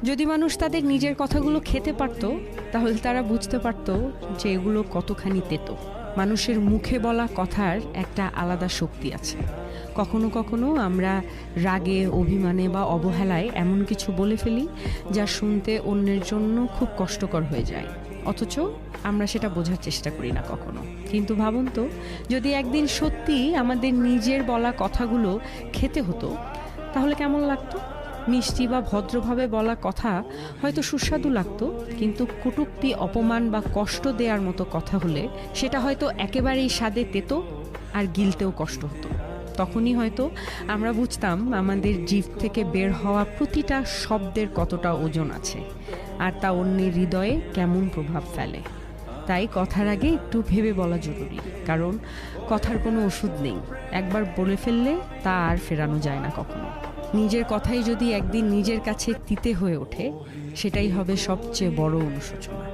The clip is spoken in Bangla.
যদি মানুষ তাদের নিজের কথাগুলো খেতে পারত, তাহলে তারা বুঝতে পারত যে এগুলো কতখানি তেতো। মানুষের মুখে বলা কথার একটা আলাদা শক্তি আছে। কখনো কখনো আমরা রাগে, অভিমানে বা অবহেলায় এমন কিছু বলে ফেলি যা শুনতে অন্যের জন্য খুব কষ্টকর হয়ে যায়, অথচ আমরা সেটা বোঝার চেষ্টা করি না কখনো। কিন্তু ভাবুন তো, যদি একদিন সত্যি আমাদের নিজের বলা কথাগুলো খেতে হতো, তাহলে কেমন লাগতো? মিষ্টি বা ভদ্রভাবে বলা কথা হয়তো সুস্বাদু লাগতো, কিন্তু কটূক্তি, অপমান বা কষ্ট দেওয়ার মতো কথা হলে সেটা হয়তো একেবারেই স্বাদে তেতো আর গিলতেও কষ্ট হতো। তখনই হয়তো আমরা বুঝতাম আমাদের জিভ থেকে বের হওয়া প্রতিটা শব্দের কতটা ওজন আছে, আর তা অন্যের হৃদয়ে কেমন প্রভাব ফেলে। তাই কথার আগে একটু ভেবে বলা জরুরি, কারণ কথার কোনো ওষুধ নেই। একবার বলে ফেললে তা আর ফেরানো যায় না কখনো। নিজের কথাই যদি একদিন নিজের কাছে তিতে হয়ে ওঠে, সেটাই হবে সবচেয়ে বড় অনুশোচনা।